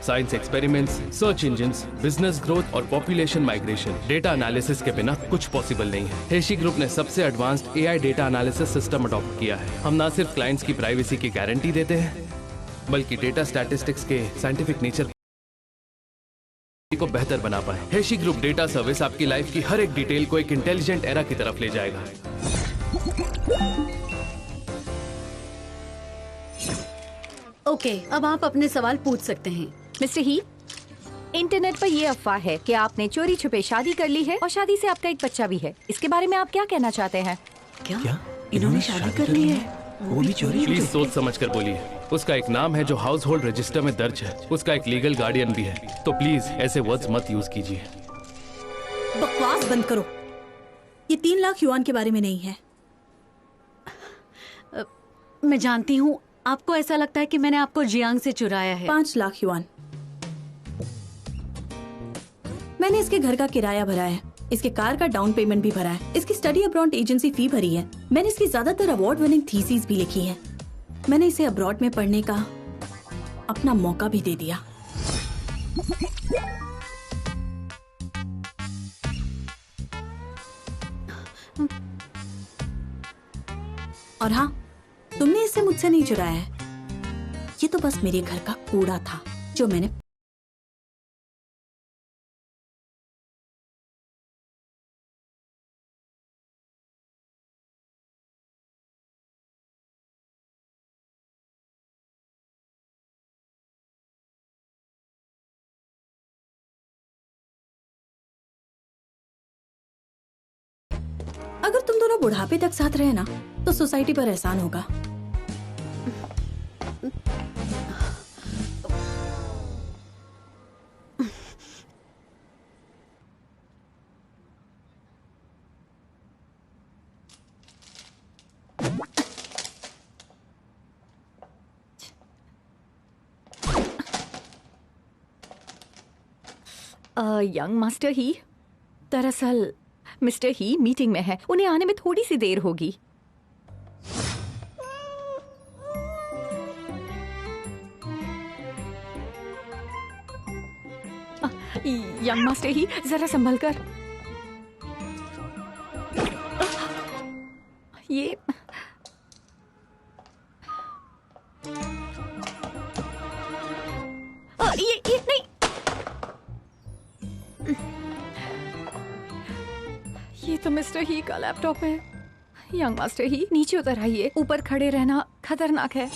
Science experiments, search engines, business growth और population migration. Data analysis के बिना कुछ पॉसिबल नहीं है। हेशी ग्रुप ने सबसे advanced AI data analysis system adopt किया है। हम ना सिर्फ क्लाइंट्स की प्राइवेसी की गारंटी देते हैं, बल्कि डेटा स्टैटिस्टिक्स के साइंटिफिक नेचर को बेहतर बना पाए। हेशी ग्रुप डेटा सर्विस आपकी लाइफ की हर एक डिटेल को एक इंटेलिजेंट एरा की तरफ ले जाएगा। ओके, अब आप अपने सवाल पूछ सकते हैं। मिस्टर ही, इंटरनेट पर ये अफवाह है कि आपने चोरी छुपे शादी कर ली है और शादी से आपका एक बच्चा भी है। इसके बारे में आप क्या कहना चाहते हैं? क्या? इन्होंने शादी कर ली है? वो भी चोरी? प्लीज सोच समझ कर बोलिए। उसका एक नाम है जो हाउस होल्ड रजिस्टर में दर्ज है। उसका एक लीगल गार्डियन भी है। तो प्लीज ऐसे वर्ड्स मत यूज कीजिए। बकवास बंद करो। ये 3 लाख युआन के बारे में नहीं है। मैं जानती हूँ, आपको ऐसा लगता है कि मैंने आपको जियांग से चुराया है। 5 लाख युआन। मैंने इसके घर का किराया भरा है, इसके कार का डाउन पेमेंट भी भरा है, इसकी स्टडी अब्रॉड एजेंसी फी भरी है। मैंने इसकी ज्यादातर अवार्ड विनिंग थीसिस भी लिखी है। मैंने इसे अब्रॉड में पढ़ने का अपना मौका भी दे दिया। और हाँ, तुमने इसे मुझसे नहीं चुराया है। ये तो बस मेरे घर का कूड़ा था जो मैंने अगर तुम दोनों बुढ़ापे तक साथ रहे ना, तो सोसाइटी पर एहसान होगा। यंग मास्टर ही, दरअसल मिस्टर ही मीटिंग में है, उन्हें आने में थोड़ी सी देर होगी। यंग मास्टर ही, जरा संभल कर। ये नहीं। ये तो मिस्टर ही का लैपटॉप है। यंग मास्टर ही, नीचे उतर आइए। ऊपर खड़े रहना खतरनाक है।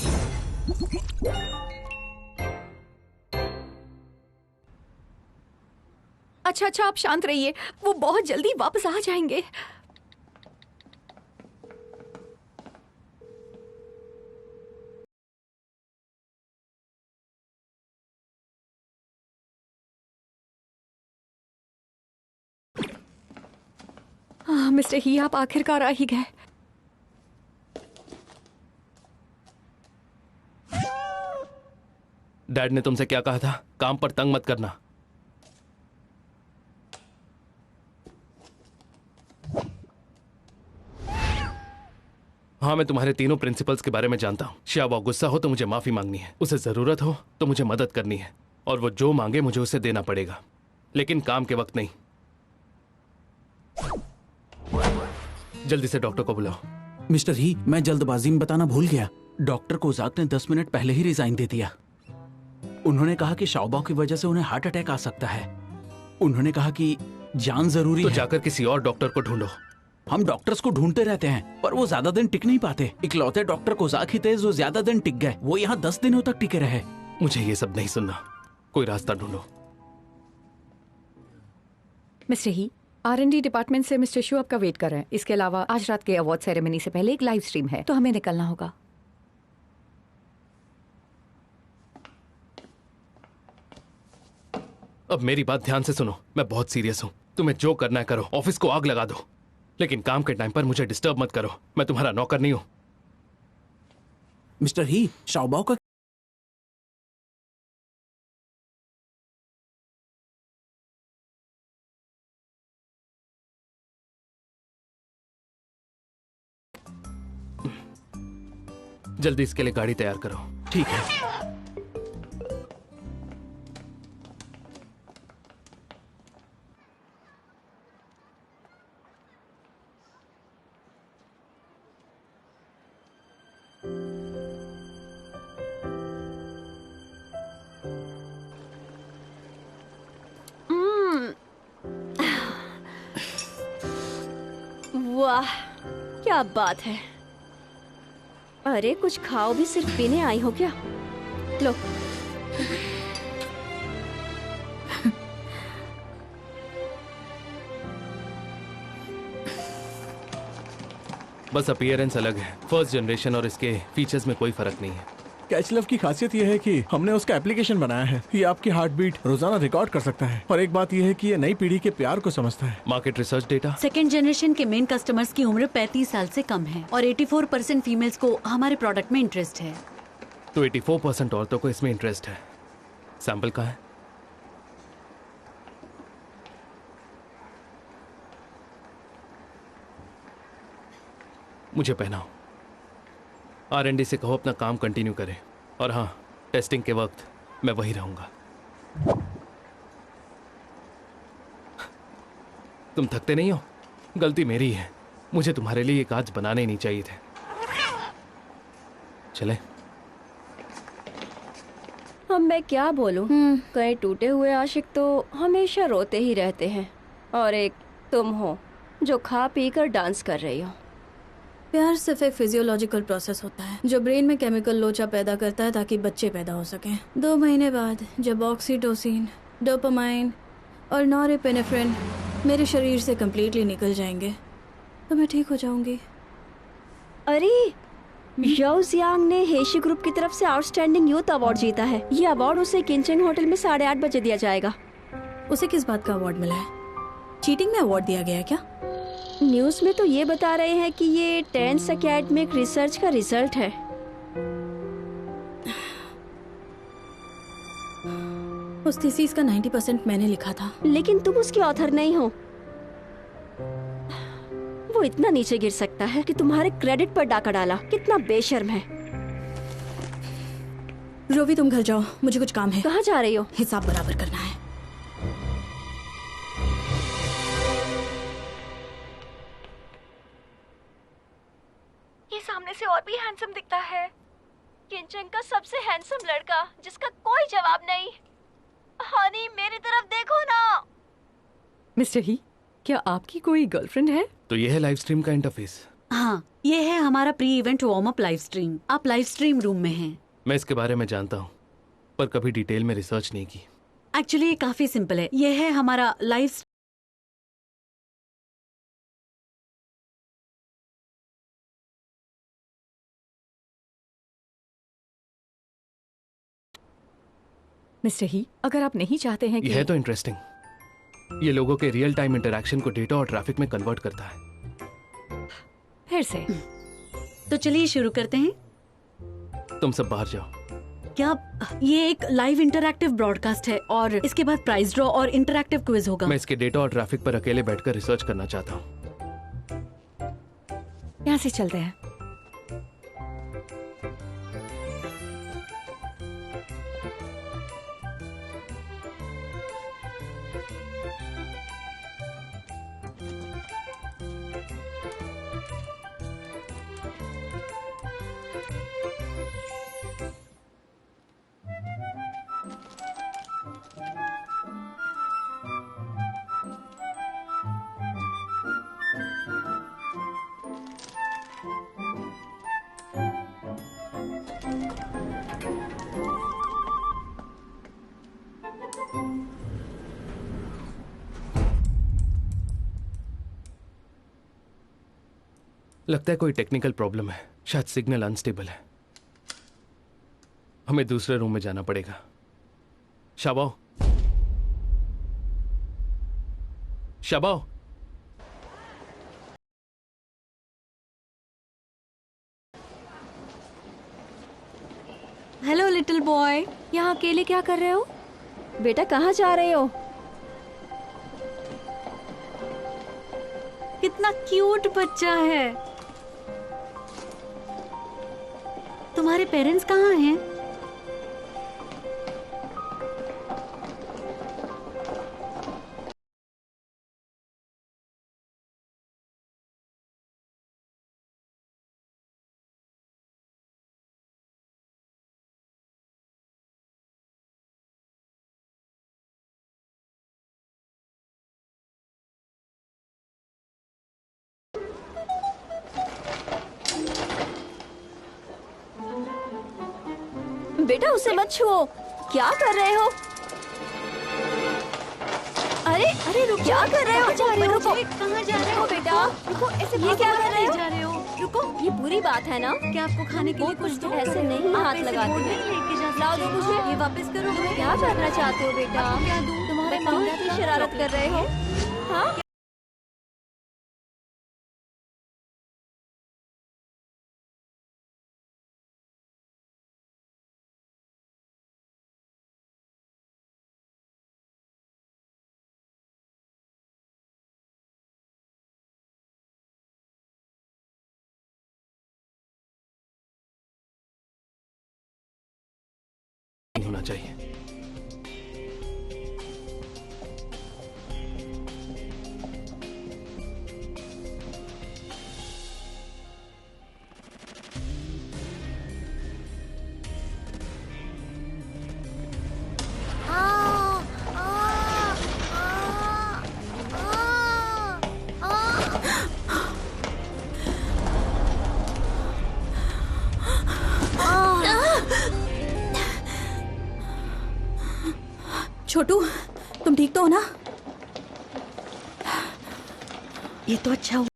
अच्छा, आप शांत रहिए, वो बहुत जल्दी वापस आ जाएंगे। मिस्टर ही, आप आखिरकार आ ही गए। डैड ने तुमसे क्या कहा था? काम पर तंग मत करना। हाँ, मैं तुम्हारे तीनों प्रिंसिपल्स के बारे में जानता हूँ। श्यावा गुस्सा हो तो मुझे माफी मांगनी है, उसे जरूरत हो तो मुझे मदद करनी है, और वो जो मांगे मुझे उसे देना पड़ेगा, लेकिन काम के वक्त नहीं। जल्दी से डॉक्टर को बुलाओ। मिस्टर ही, मैं जल्दबाजी में बताना भूल गया। डॉक्टर कोजाक ने 10 मिनट पहले ही रिजाइन दे दिया। उन्होंने कहा कि शाओबाओ की वजह से उन्हें हार्ट अटैक आ सकता है। उन्होंने कहा कि जान जरूरी तो है। जाकर किसी और डॉक्टर को ढूंढो। हम डॉक्टर्स को ढूंढते रहते हैं, पर वो ज्यादा दिन टिक नहीं पाते। इकलौते डॉक्टर कोजाक ही थे जो ज्यादा दिन टिक गए। वो यहाँ 10 दिनों तक टिके रहे। मुझे ये सब नहीं सुनना, कोई रास्ता ढूंढो। मिस्टर ही, R&D डिपार्टमेंट से मिस्टर शू आपका वेट कर रहे हैं। इसके अलावा आज रात के अवार्ड सेरेमनी से पहले एक लाइव स्ट्रीम है, तो हमें निकलना होगा। अब मेरी बात ध्यान से सुनो, मैं बहुत सीरियस हूँ। तुम्हें जो करना है करो, ऑफिस को आग लगा दो, लेकिन काम के टाइम पर मुझे डिस्टर्ब मत करो। मैं तुम्हारा नौकर नहीं हूँ। मिस्टर ही, शाओबाओ का जल्दी इसके लिए गाड़ी तैयार करो। ठीक है। वाह, क्या बात है। अरे कुछ खाओ भी, सिर्फ पीने आई हो क्या? लो। बस अपीयरेंस अलग है। फर्स्ट जनरेशन और इसके फीचर्स में कोई फर्क नहीं है। कैचलव की खासियत यह है कि हमने उसका एप्लीकेशन बनाया है। ये आपकी हार्ट बीट रोजाना रिकॉर्ड कर सकता है। और एक बात यह है कि ये नई पीढ़ी के प्यार को समझता है। Market research data, second generation के मेन कस्टमर्स की उम्र 35 साल से कम है और 84% फीमेल्स को हमारे प्रोडक्ट में इंटरेस्ट है। तो 84% औरतों को इसमें इंटरेस्ट है। सैंपल कहाँ है? मुझे पहनाओ। R&D से कहो अपना काम कंटिन्यू करें। और हाँ, टेस्टिंग के वक्त मैं वही रहूंगा। तुम थकते नहीं हो? गलती मेरी है। मुझे तुम्हारे लिए ये काज बनाने ही नहीं चाहिए थे। चले। अब मैं क्या बोलूं? कई टूटे हुए आशिक तो हमेशा रोते ही रहते हैं, और एक तुम हो जो खा पी कर डांस कर रही हो। प्यार सिर्फ एक फिजियोलॉजिकल प्रोसेस होता है जो ब्रेन में केमिकल लोचा पैदा करता है ताकि बच्चे पैदा हो सकें। 2 महीने बाद जब ऑक्सीटोसिन, डोपामाइन और नॉरएपिनेफ्रिन मेरे शरीर से कम्प्लीटली निकल जाएंगे तो मैं ठीक हो जाऊंगी। अरे याओ जियांग ने हेशी ग्रुप की तरफ से आउटस्टैंडिंग यूथ अवार्ड जीता है। ये अवार्ड उसे किंचेंग होटल में 8:30 बजे दिया जाएगा। उसे किस बात का अवार्ड मिला है? चीटिंग में अवार्ड दिया गया है क्या? न्यूज़ में तो ये बता रहे हैं कि ये 10th एकेडमिक रिसर्च का रिजल्ट है। उस थीसिस का 90% मैंने लिखा था। लेकिन तुम उसकी ऑथर नहीं हो। वो इतना नीचे गिर सकता है कि तुम्हारे क्रेडिट पर डाका डाला। कितना बेशर्म है। रोवी तुम घर जाओ, मुझे कुछ काम है। कहाँ जा रही हो? हिसाब बराबर करना है। ये सामने से और भी हैंडसम दिखता है। किंचन का सबसे हैंडसम लड़का जिसका कोई जवाब नहीं। हनी मेरी तरफ देखो ना। मिस्टर ही, क्या आपकी कोई गर्लफ्रेंड है? तो ये है लाइव स्ट्रीम का इंटरफेस। हाँ, ये है हमारा pre event warm up live stream. आप लाइव स्ट्रीम रूम में हैं। मैं इसके बारे में जानता हूँ, पर कभी डिटेल में रिसर्च नहीं की। एक्चुअली ये काफी सिंपल है। ये है हमारा लाइव मिस्टर ही, अगर आप नहीं चाहते हैं कि ये है तो इंटरेस्टिंग। ये लोगों के रियल टाइम इंटरेक्शन को डेटा और ट्रैफिक में कन्वर्ट करता है। फिर से तो चलिए शुरू करते हैं। तुम सब बाहर जाओ। क्या ये एक लाइव इंटरैक्टिव ब्रॉडकास्ट है और इसके बाद प्राइज ड्रॉ और इंटरैक्टिव क्विज होगा। मैं इसके डेटा और ट्रैफिक पर अकेले बैठकर रिसर्च करना चाहता हूँ। यहाँ से चलते हैं। लगता है कोई टेक्निकल प्रॉब्लम है। शायद सिग्नल अनस्टेबल है। हमें दूसरे रूम में जाना पड़ेगा। शाबाओ, शाबाओ। Hello little boy. यहाँ अकेले क्या कर रहे हो? बेटा कहाँ जा रहे हो? कितना क्यूट बच्चा है। तुम्हारे पेरेंट्स कहाँ हैं? बेटा उसे मत छुओ। क्या कर रहे हो? अरे अरे रुको, क्या कर रहे हो? रुको, कहाँ जा रहे हो बेटा, रुको, ऐसे ये क्या कर रहे हो? जा रहे हो? रुको, ये बुरी बात है ना? क्या आपको खाने के लिए कुछ दो? ऐसे नहीं हाथ लगाते हैं। लेके जा लाओ दो मुझे। ये वापस करो। तुम क्या करना चाहते हो बेटा? क्या दूं? तुम्हारे पाँव की शरारत कर रहे हो? हाँ? नहीं होना चाहिए। छोटू, तुम ठीक तो हो ना? ये तो अच्छा हुआ।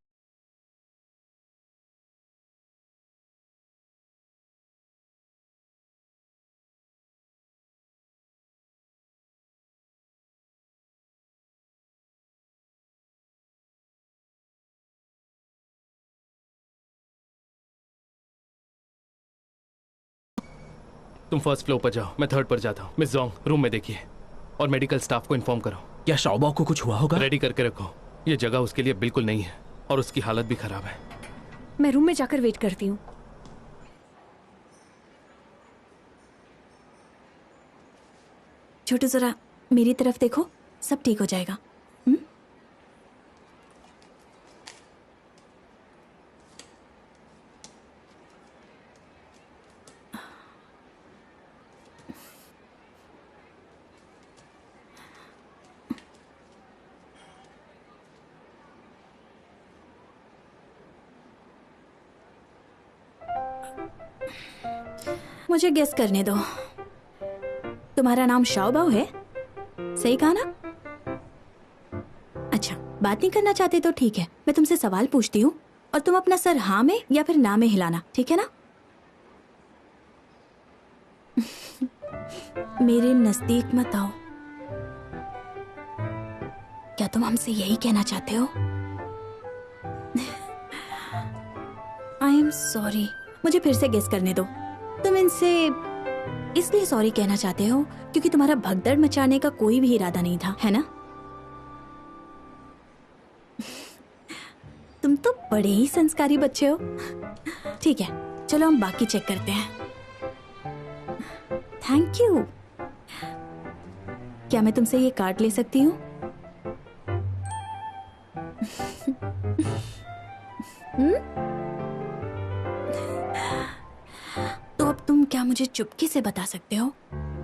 तुम फर्स्ट फ्लोर पर जाओ, मैं थर्ड पर जाता हूँ। मिस जोंग, रूम में देखिए और मेडिकल स्टाफ को इन्फॉर्म करो। क्या शाओबाओ को कुछ हुआ होगा? रेडी करके रखो, ये जगह उसके लिए बिल्कुल नहीं है और उसकी हालत भी खराब है। मैं रूम में जाकर वेट करती हूँ। छोटू जरा मेरी तरफ देखो, सब ठीक हो जाएगा। हुँ? मुझे गेस करने दो। तुम्हारा नाम शाओबाओ है? सही कहा ना? अच्छा, बात नहीं करना चाहते तो ठीक है, मैं तुमसे सवाल पूछती हूँ और तुम अपना सर हाँ में या फिर ना में हिलाना, ठीक है ना? मेरे नजदीक मत आओ। क्या तुम हमसे यही कहना चाहते हो? आई एम सॉरी, मुझे फिर से गेस करने दो। तुम इनसे इसलिए सॉरी कहना चाहते हो क्योंकि तुम्हारा भगदड़ मचाने का कोई भी इरादा नहीं था, है ना? तुम तो बड़े ही संस्कारी बच्चे हो। ठीक है, चलो हम बाकी चेक करते हैं। Thank you. क्या मैं तुमसे ये कार्ड ले सकती हूँ? तो अब तुम क्या मुझे चुपके से बता सकते हो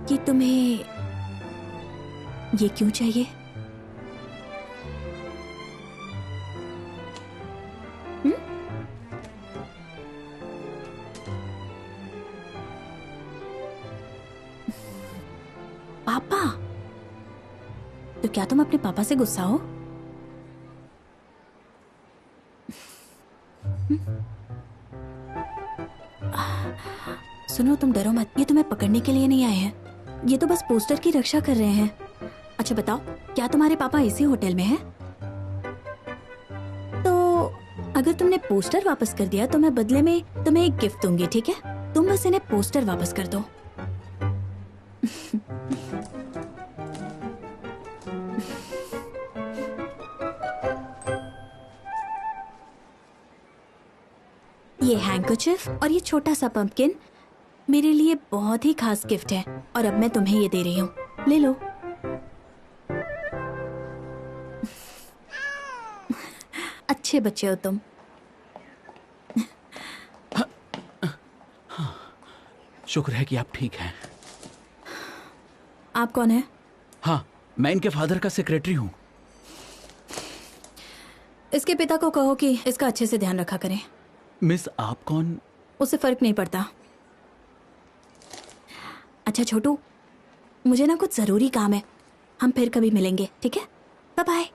कि तुम्हें ये क्यों चाहिए? पापा? तो क्या तुम अपने पापा से गुस्सा हो? सुनो, तुम डरो मत, ये तुम्हें पकड़ने के लिए नहीं आए हैं, ये तो बस पोस्टर की रक्षा कर रहे हैं। अच्छा बताओ, क्या तुम्हारे पापा इसी होटल में हैं? तो अगर तुमने पोस्टर वापस कर दिया तो मैं बदले में तुम्हें एक गिफ्ट दूंगी, ठीक है? तुम बस इन्हें पोस्टर वापस कर दो। ये हैंकरचिफ और ये छोटा सा पंपकिन मेरे लिए बहुत ही खास गिफ्ट है और अब मैं तुम्हें ये दे रही हूँ, ले लो। अच्छे बच्चे हो तुम। शुक्र है कि आप ठीक हैं। आप कौन है? हाँ, मैं इनके फादर का सेक्रेटरी हूँ। इसके पिता को कहो कि इसका अच्छे से ध्यान रखा करें। मिस, आप कौन? उसे फर्क नहीं पड़ता। अच्छा छोटू, मुझे ना कुछ जरूरी काम है, हम फिर कभी मिलेंगे, ठीक है? Bye bye.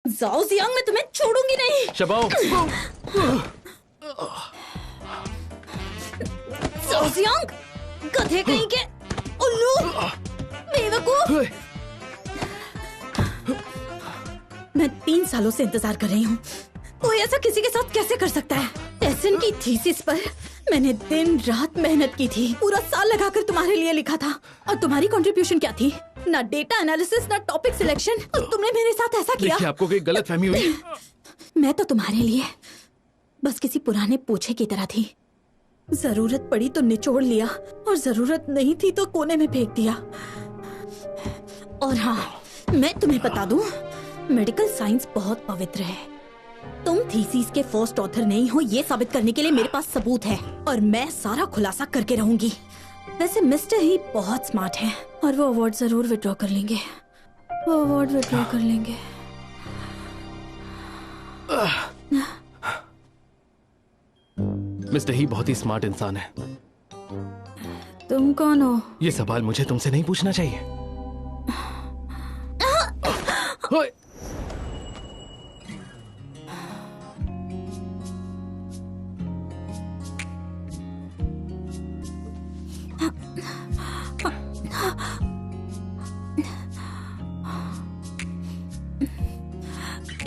जाओ जियांग, मैं तुम्हें छोड़ूंगी नहीं। शबाओ, जाओ जियांग, गधे कहीं के, उल्लू, बेवकूफ। मैं 3 सालों से इंतजार कर रही हूँ। कोई ऐसा किसी के साथ कैसे कर सकता है? टेसन की थीसिस पर मैंने दिन रात मेहनत की थी, पूरा साल लगाकर तुम्हारे लिए लिखा था। और तुम्हारी कंट्रीब्यूशन क्या थी? ना डेटा एनालिसिस, ना टॉपिक सिलेक्शन, और तुमने मेरे साथ ऐसा किया। देखिए, आपको कोई गलतफहमी हुई। मैं तो तुम्हारे लिए बस किसी पुराने पूछे की तरह थी। जरूरत पड़ी तो निचोड़ लिया, और जरूरत नहीं थी तो कोने में फेंक दिया। और हाँ, मैं तुम्हें बता दूं, मेडिकल साइंस बहुत पवित्र है। तुम थीसिस के फर्स्ट ऑथर नहीं हो, ये साबित करने के लिए मेरे पास सबूत है, और मैं सारा खुलासा करके रहूंगी। वैसे मिस्टर ही बहुत स्मार्ट है, और वो अवार्ड जरूर विड्रॉ कर लेंगे। वो अवार्ड विड्रॉ कर लेंगे। मिस्टर ही बहुत ही स्मार्ट इंसान है। तुम कौन हो? ये सवाल मुझे तुमसे नहीं पूछना चाहिए। ओए!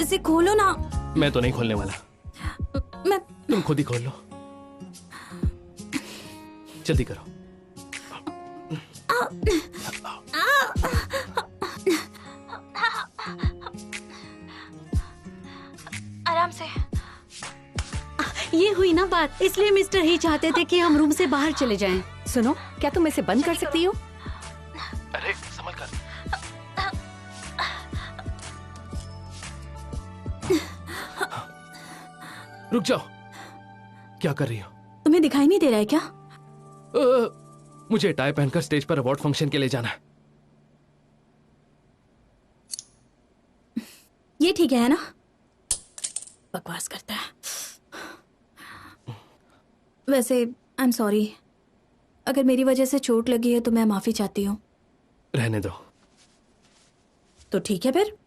इसे खोलो ना। मैं तो नहीं खोलने वाला, मैं तुम खुद ही खोल लो। जल्दी करो। आराम से। ये हुई ना बात, इसलिए मिस्टर ही चाहते थे कि हम रूम से बाहर चले जाएं। सुनो, क्या तुम इसे बंद कर सकती हो? अरे संभल कर। रुक जाओ, क्या कर रही हो? तुम्हें दिखाई नहीं दे रहा है क्या? मुझे टाई पहनकर स्टेज पर अवार्ड फंक्शन के लिए जाना है। ये ठीक है ना? बकवास करता है। वैसे आई एम सॉरी, अगर मेरी वजह से चोट लगी है तो मैं माफी चाहती हूँ। रहने दो। तो ठीक है फिर।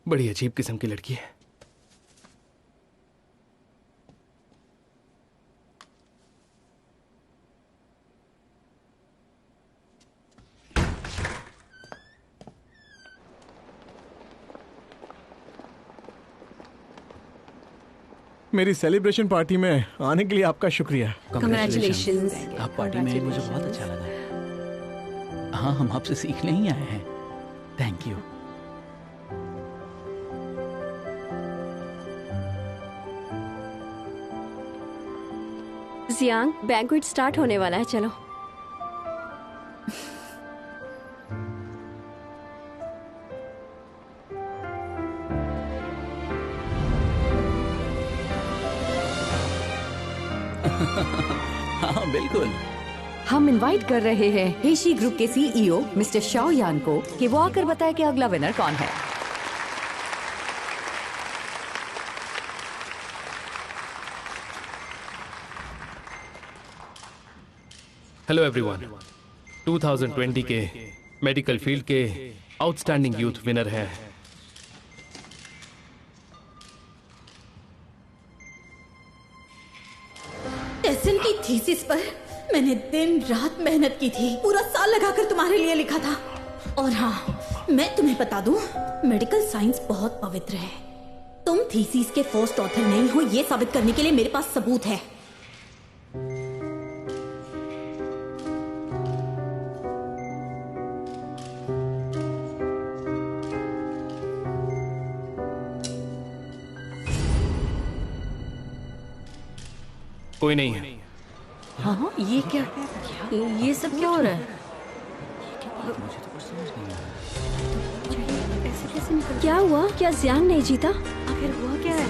बड़ी अजीब किस्म की लड़की है। मेरी सेलिब्रेशन पार्टी में आने के लिए आपका शुक्रिया। Congratulations। आप पार्टी में मुझे बहुत अच्छा लगा। हाँ, हम आपसे सीखने ही आए हैं। Thank you. Jiang, banquet start होने वाला है, चलो। हाँ बिल्कुल। हम इनवाइट कर रहे हैं हेशी ग्रुप के सीईओ मिस्टर शाओ यान को कि वो आकर बताए कि अगला विनर कौन है। हेलो एवरीवन, 2020 के मेडिकल फील्ड के आउटस्टैंडिंग यूथ विनर हैं टेसन की थीसिस पर मैंने दिन रात मेहनत की थी, पूरा साल लगाकर तुम्हारे लिए लिखा था। और हाँ, मैं तुम्हें बता दूं, मेडिकल साइंस बहुत पवित्र है। तुम थीसिस के फर्स्ट ऑथर नहीं हो, ये साबित करने के लिए मेरे पास सबूत है। कोई नहीं है। हाँ, ये क्या, ये सब क्या हो रहा है? ऐसे कैसे निकल? क्या हुआ? क्या जियांग नहीं जीता? आखिर हुआ क्या है?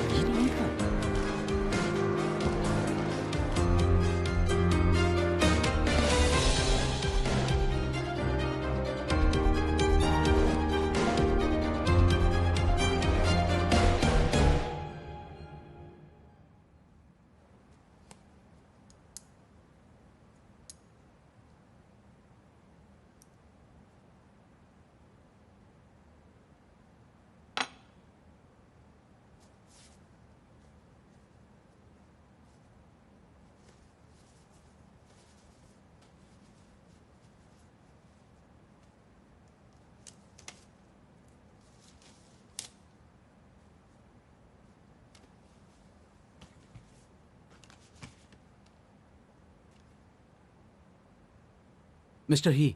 मिस्टर ही,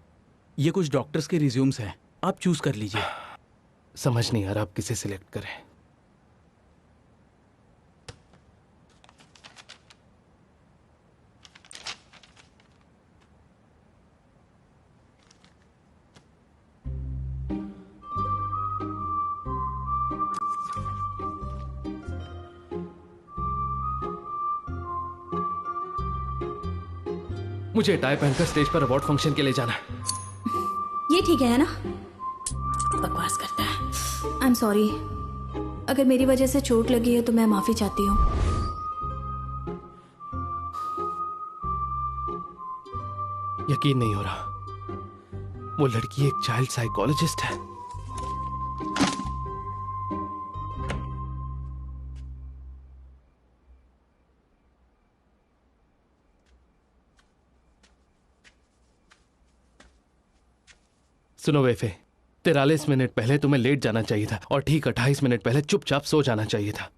ये कुछ डॉक्टर्स के रिज्यूम्स हैं, आप चूज कर लीजिए। समझ नहीं आ रहा आप किसे सिलेक्ट करें। मुझे टाई पहनकर स्टेज पर अवार्ड फंक्शन के लिए जाना है। ये ठीक है ना? बकवास करता है। आई एम सॉरी, अगर मेरी वजह से चोट लगी है तो मैं माफी चाहती हूँ। यकीन नहीं हो रहा, वो लड़की एक चाइल्ड साइकोलॉजिस्ट है। सुनो वेफे, 43 मिनट पहले तुम्हें लेट जाना चाहिए था और ठीक 28 मिनट पहले चुपचाप सो जाना चाहिए था।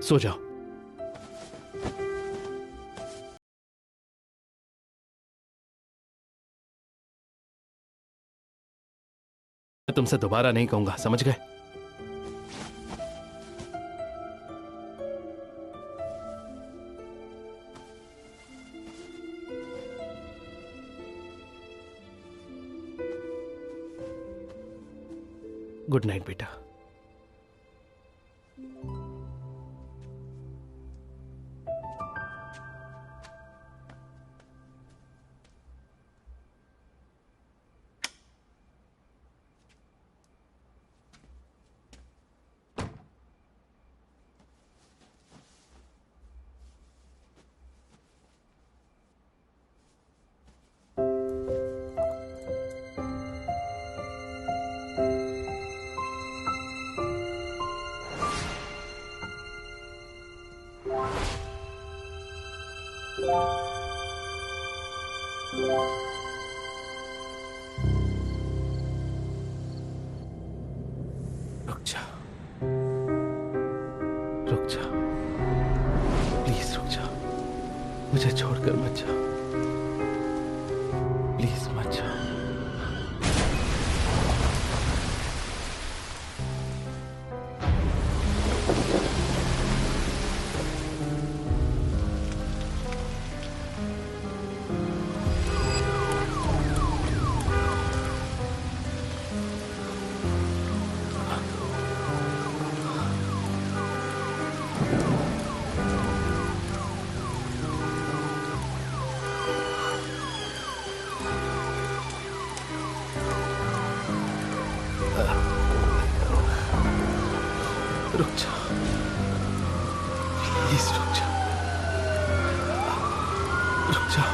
सो जाओ। मैं तुमसे दोबारा नहीं कहूंगा, समझ गए? गुड नाइट बेटा। रुक जा, रुक जा, प्लीज रुक जा, मुझे छोड़कर मत जा, प्लीज मत जा। रुक जा, प्लीज रुक जा, रुक जा।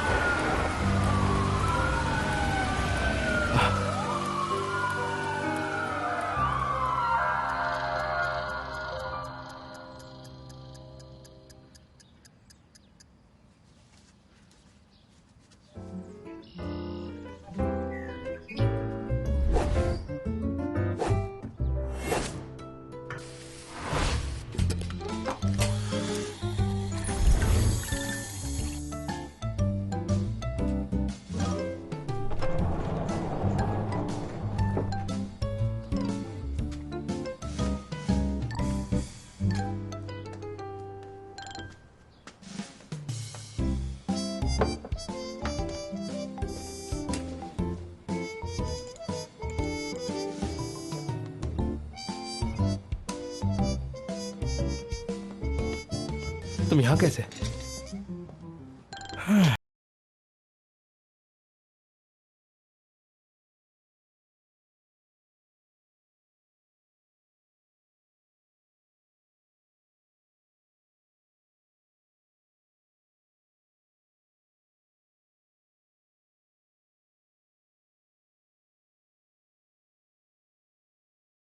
तुम यहाँ कैसे?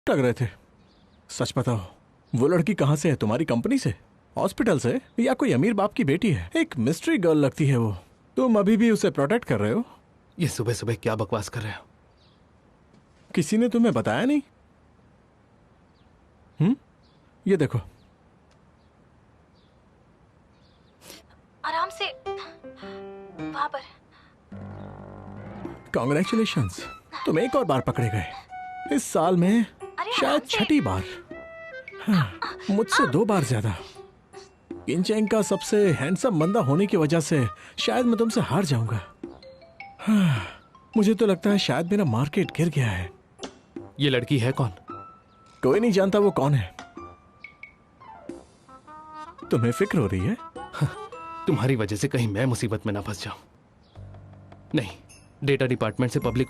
लग रहे थे। सच बताओ, वो लड़की कहाँ से है? तुम्हारी कंपनी से, हॉस्पिटल से, या कोई अमीर बाप की बेटी है? एक मिस्ट्री गर्ल लगती है वो। तुम अभी भी उसे प्रोटेक्ट कर रहे हो? ये सुबह सुबह क्या बकवास कर रहे हो? किसी ने तुम्हें बताया नहीं? ये देखो। आराम से, वहां पर। कॉन्ग्रेचुलेशंस, तुम एक और बार पकड़े गए इस साल में, शायद छठी बार। हाँ, मुझसे 2 बार ज्यादा। किंचेंग का सबसे हैंडसम बंदा होने की वजह से शायद मैं तुमसे हार जाऊंगा। हाँ, मुझे तो लगता है शायद मेरा मार्केट गिर गया है। ये लड़की है कौन? कोई नहीं जानता वो कौन है। तुम्हें फिक्र हो रही है? तुम्हारी वजह से कहीं मैं मुसीबत में ना फंस जाऊं। नहीं, डेटा डिपार्टमेंट से पब्लिक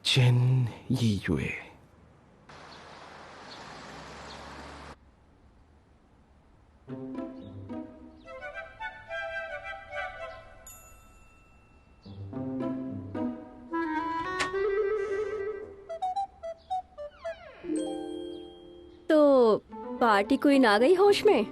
चेन यीयुए। तो पार्टी क्वीन आ गई होश में?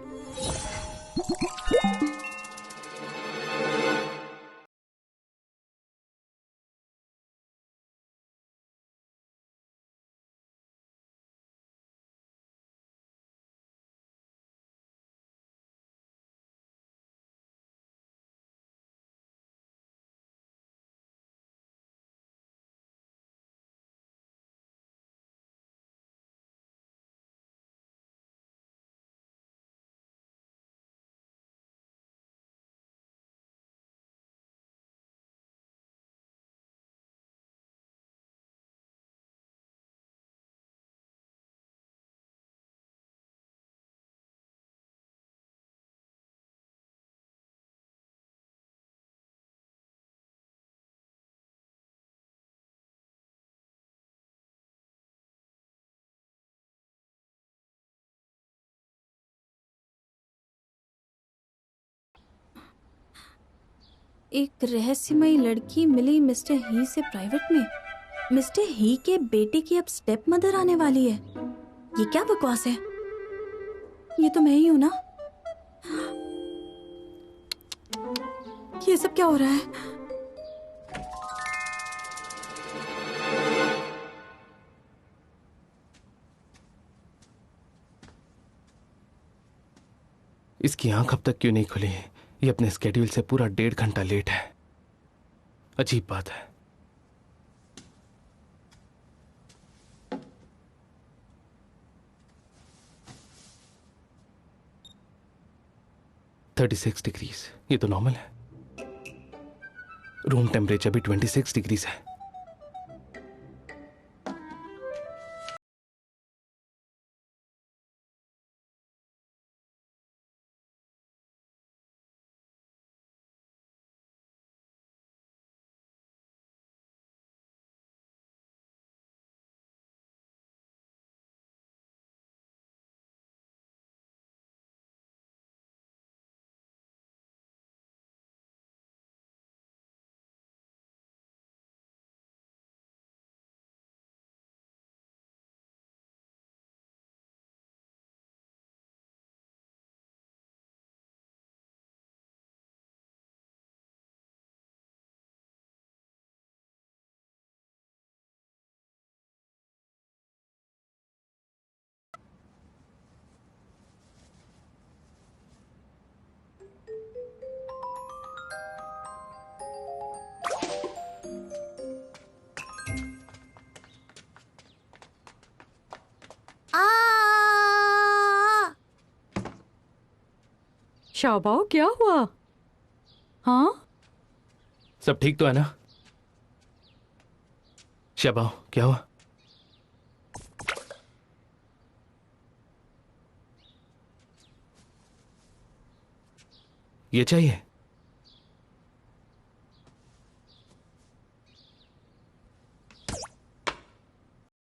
एक रहस्यमयी लड़की मिली मिस्टर ही से प्राइवेट में। मिस्टर ही के बेटे की अब स्टेप मदर आने वाली है। ये क्या बकवास है? ये तो मैं ही हूं ना? ये सब क्या हो रहा है? इसकी आंख अब तक क्यों नहीं खुली? ये अपने स्केड्यूल से पूरा 1.5 घंटा लेट है। अजीब बात है। $36 ये तो नॉर्मल है। रूम टेम्परेचर भी 26 डिग्रीज है। शाओबाओ, क्या हुआ? हाँ, सब ठीक तो है ना? शाओबाओ, क्या हुआ? ये चाहिए?